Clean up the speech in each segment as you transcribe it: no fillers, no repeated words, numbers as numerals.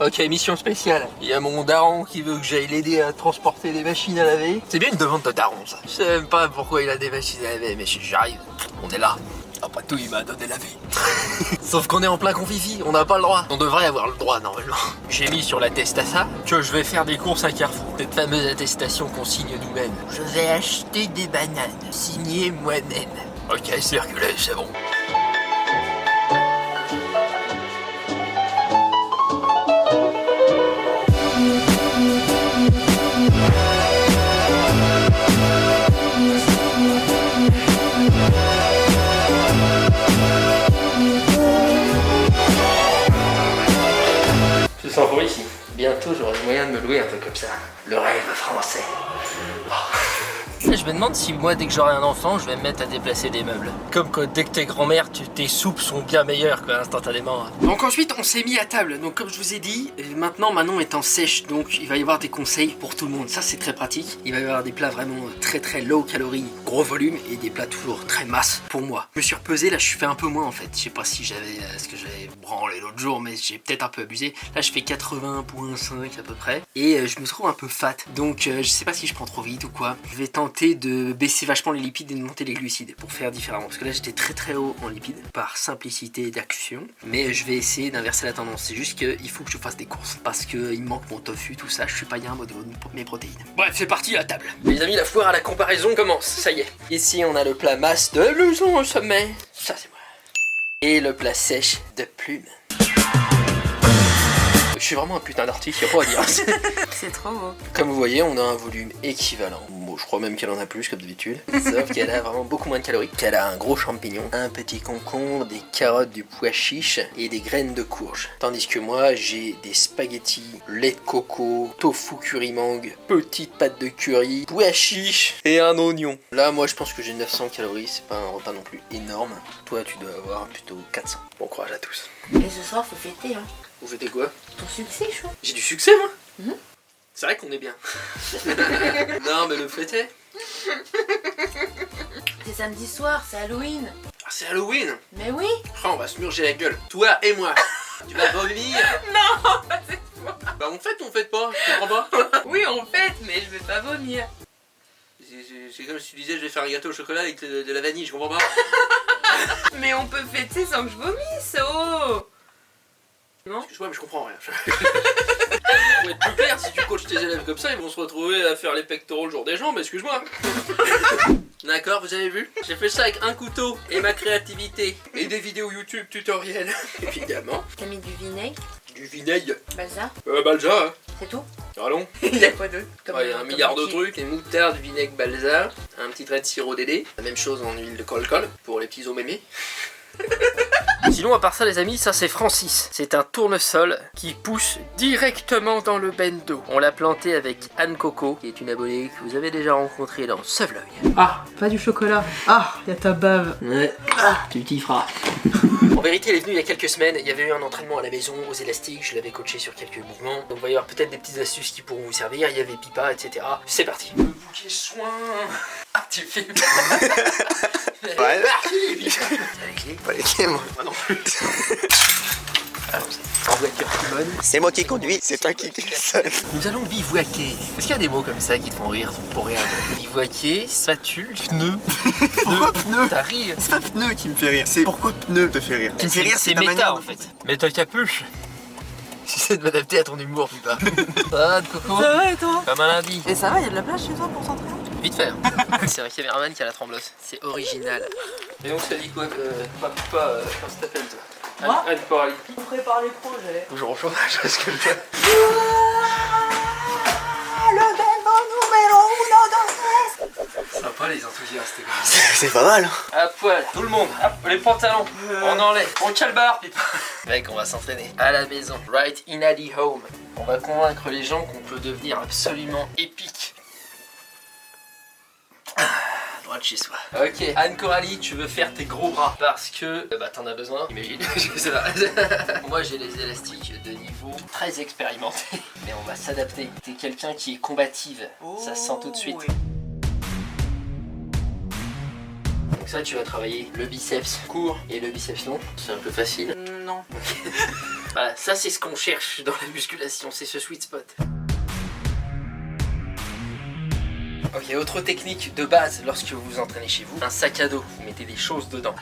Ok, mission spéciale. Il y a mon daron qui veut que j'aille l'aider à transporter des machines à laver. C'est bien une demande de daron, ça. Je sais même pas pourquoi il a des machines à laver, mais si j'arrive, on est là. Après tout, il m'a donné la vie. Sauf qu'on est en plein confifi, on n'a pas le droit. On devrait avoir le droit, normalement. J'ai mis sur l'attestation que je vais faire des courses à Carrefour. Cette fameuse attestation qu'on signe nous-mêmes. Je vais acheter des bananes, signées moi-même. Ok, circulez, c'est bon. Je sens pour ici. Bientôt j'aurai le moyen de me louer un peu comme ça. Le rêve français. Oh. Là, je me demande si moi, dès que j'aurai un enfant, je vais me mettre à déplacer des meubles. Comme que dès que t'es grand-mère, tes soupes sont bien meilleures, quoi, instantanément. Donc ensuite, on s'est mis à table. Donc comme je vous ai dit, maintenant Manon est en sèche, donc il va y avoir des conseils pour tout le monde. Ça, c'est très pratique. Il va y avoir des plats vraiment très low calories, gros volume, et des plats toujours très masse pour moi. Je me suis repesé, là, je fais un peu moins en fait. Je sais pas si j'avais ce que j'avais branlé l'autre jour, mais j'ai peut-être un peu abusé. Là, je fais 80,5 à peu près, et je me trouve un peu fat. Donc je sais pas si je prends trop vite ou quoi. Je vais tenter de baisser vachement les lipides et de monter les glucides pour faire différemment, parce que là j'étais très haut en lipides par simplicité d'action, mais je vais essayer d'inverser la tendance. C'est juste qu'il faut que je fasse des courses parce qu'il me manque mon tofu, tout ça, je suis pas bien au niveau de mes protéines. Bref, c'est parti à table. Les amis, la foire à la comparaison commence, ça y est. Ici on a le plat masse de blouson au sommet, ça c'est moi, et le plat sèche de plume. Je suis vraiment un putain d'artiste, y'a pas à dire. C'est trop beau. Comme vous voyez, on a un volume équivalent. Bon, je crois même qu'elle en a plus comme d'habitude. Sauf qu'elle a vraiment beaucoup moins de calories. Qu'elle a un gros champignon, un petit concombre, des carottes, du pois chiche et des graines de courge. Tandis que moi, j'ai des spaghettis, lait de coco, tofu curry mangue, petite pâte de curry, pois chiche et un oignon. Là, moi, je pense que j'ai 900 calories. C'est pas un repas non plus énorme. Toi, tu dois avoir plutôt 400. Bon courage à tous. Et ce soir, faut fêter, hein. Vous fêtez quoi? Ton succès, chou. J'ai du succès, moi. C'est vrai qu'on est bien. Non, mais le fêter. C'est samedi soir, c'est Halloween. Ah, c'est Halloween. Mais oui. Oh, on va se murger la gueule. Toi et moi. Tu vas vomir. Non, c'est moi. Bah on fête pas, je comprends pas. Oui, on fête, mais je vais pas vomir. C'est comme si tu disais je vais faire un gâteau au chocolat avec de la vanille, je comprends pas. Mais on peut fêter sans que je vomisse, oh. Non. Excuse-moi, mais je comprends rien. Pour être plus clair, si tu coaches tes élèves comme ça, ils vont se retrouver à faire les pectoraux le jour des jambes, excuse-moi. D'accord, vous avez vu? J'ai fait ça avec un couteau et ma créativité. Et des vidéos YouTube tutoriels, évidemment. T'as mis du vinaigre, Du vinaigre. balsa, Balsa, hein. c'est tout. Allons. Il y a quoi d'autre? Il y a un milliard de trucs. Et moutarde, vinaigre, balsa, un petit trait de sirop d'élé. La même chose en huile de col-col pour les petits os mémés. Sinon, à part ça, les amis, ça c'est Francis. C'est un tournesol qui pousse directement dans le bendo. On l'a planté avec Anne Coco, qui est une abonnée que vous avez déjà rencontrée dans Sauve-l'œil. Ah, pas du chocolat. Ah, y a ta bave. Ouais, tu t'y feras. En vérité, elle est venue il y a quelques semaines. Il y avait eu un entraînement à la maison aux élastiques. Je l'avais coaché sur quelques mouvements. Donc, il va y avoir peut-être des petites astuces qui pourront vous servir. Il y avait Pipa, etc. C'est parti. Le bouquet soin. Ah, tu fais. Ouais. Pas les clés, moi. Moi non plus. En voiture Timon. C'est moi qui conduis, c'est toi qui seul. Nous allons bivouaquer. Est-ce qu'il y a des mots comme ça qui te font rire pour rien? Bivouaquer, spatule, pneu. Pourquoi pneu? T'as ri. C'est pas pneu qui me fait rire, c'est pourquoi pneu te fait rire. Qui me fait rire, C'est ta méta manière en fait. Méta capuche. J'essaie de m'adapter à ton humour, Pipa. Ça va, Coco? Ça va et toi? Comme un lundi. Et ça va, y a de la place chez toi pour s'entraîner? Vite faire. C'est un caméraman qui a la tremblosse. C'est original. Et donc, ça dit quoi que. Pas, comment ça t'appelle toi? Moi? Anne Coralie. On prépare les projets. Toujours au chômage, parce que le Le bendo numéro 1 dans sympa les enthousiastes comme ça. C'est pas mal. À poil, tout le monde, hop, les pantalons, on enlève, on calbar, Pipa. Mec, on va s'entraîner à la maison, right in Ali home. On va convaincre les gens qu'on peut devenir absolument épique. Loin de chez soi. Ok, Anne Coralie, tu veux faire tes gros bras parce que t'en as besoin, imagine. Je sais pas. Moi j'ai les élastiques de niveau très expérimenté, mais on va s'adapter. T'es quelqu'un qui est combative, ça se sent tout de suite. Donc ça tu vas travailler le biceps court et le biceps long, c'est un peu facile. Non. Voilà, ça c'est ce qu'on cherche dans la musculation, c'est ce sweet spot. Ok, autre technique de base lorsque vous vous entraînez chez vous, un sac à dos, vous mettez des choses dedans.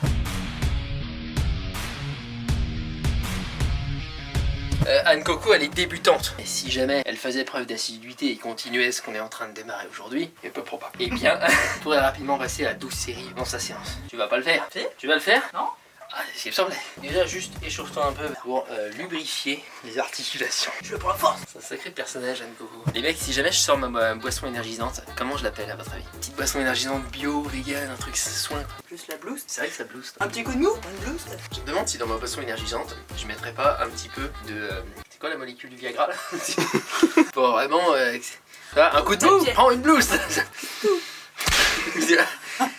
Anne Coco, elle est débutante. Et si jamais elle faisait preuve d'assiduité et continuait ce qu'on est en train de démarrer aujourd'hui, et peu probable, eh bien, elle pourrait rapidement passer à 12 séries dans sa séance. Tu vas pas le faire? Si. Tu vas le faire? Non. Ah, c'est ce qui me semblait. Déjà, juste échauffe-toi un peu pour lubrifier les articulations. Je veux pour la force. C'est un sacré personnage, Anne Coco. Les mecs, si jamais je sors ma boisson énergisante, comment je l'appelle à votre avis? Petite boisson énergisante bio, vegan, un truc soin. Plus la blouse. C'est vrai que ça booste. Un petit coup de mou. Une blouse. Je me demande si dans ma boisson énergisante, je mettrais pas un petit peu de... c'est quoi la molécule du Viagra là? Pour vraiment... ah, un coup de mou, prends une blouse.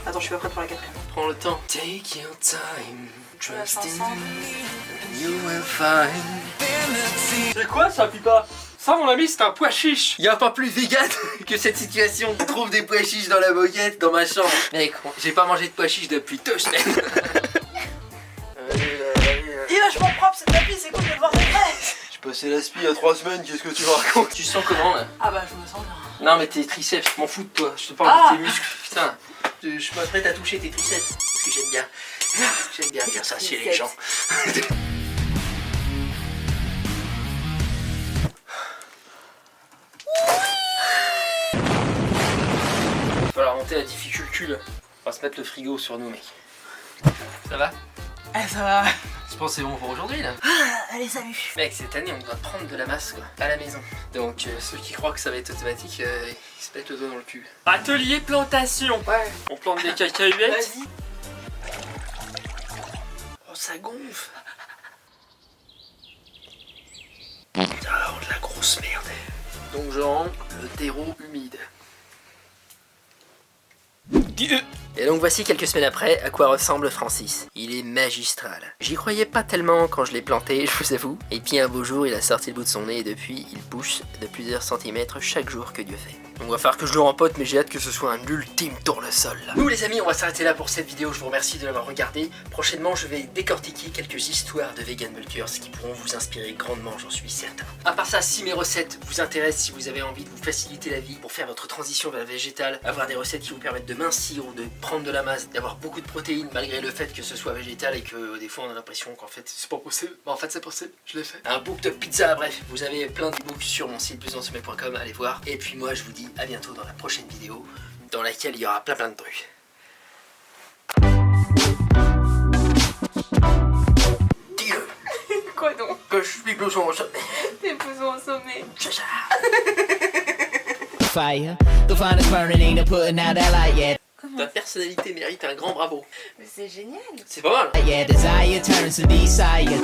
Attends, je suis pas prête pour la quatrième. Prends le temps. Take your time, trust in chanson. me, you will find. C'est quoi ça, Pipa? Ça, mon ami, c'est un pois chiche. Y a pas plus vegan que cette situation. On trouve des pois chiches dans la moquette, dans ma chambre. Mec, j'ai pas mangé de pois chiches depuis 2 semaines. Il est vachement propre cette tapis, c'est cool de le voir de près. J'ai passé la spie il y a 3 semaines, qu'est-ce que tu racontes? Tu sens comment là? Ah bah je me sens bien. Non mais tes triceps, je m'en fous de toi, je te parle de tes muscles, putain. Je suis pas prête à toucher tes triceps, parce que j'aime bien faire ça chez les gens. Il va falloir monter la difficulté là. On va se mettre le frigo sur nous mec. Ça va? Eh ça va. Je pense que c'est bon pour aujourd'hui là. Allez salut. Mec, cette année on doit prendre de la masse quoi, à la maison. Donc ceux qui croient que ça va être automatique, ils se mettent le doigt dans le cul. Atelier plantation. Ouais. On plante des cacahuètes. Vas-y. Oh ça gonfle. Ça va rendre la grosse merde. Donc je rends le terreau humide. Et donc voici quelques semaines après à quoi ressemble Francis. Il est magistral. J'y croyais pas tellement quand je l'ai planté, je vous avoue. Et puis un beau jour il a sorti le bout de son nez et depuis il pousse de plusieurs centimètres chaque jour que Dieu fait. Donc va falloir que je le rempote mais j'ai hâte que ce soit un ultime tournesol. Nous les amis on va s'arrêter là pour cette vidéo, je vous remercie de l'avoir regardé. Prochainement je vais décortiquer quelques histoires de vegan bulkers qui pourront vous inspirer grandement, j'en suis certain. À part ça, si mes recettes vous intéressent, si vous avez envie de vous faciliter la vie pour faire votre transition vers le végétal, avoir des recettes qui vous permettent de mincir ou de prendre de la masse, d'avoir beaucoup de protéines malgré le fait que ce soit végétal et que des fois on a l'impression qu'en fait c'est pas possible, bah en fait c'est possible, je l'ai fait. Un book de pizza, bref, vous avez plein de books sur mon site blousonsommeil.com, allez voir. Et puis moi je vous dis à bientôt dans la prochaine vidéo dans laquelle il y aura plein de trucs. Dis-le. Quoi donc? Que je suis blouson au sommet. Tes bousons au sommet. Chacha. Fire, the fire is burning, ain't no putting out that light yet. Ta personnalité mérite un grand bravo. Mais c'est génial. C'est pas mal. Yeah, desire turns to desire.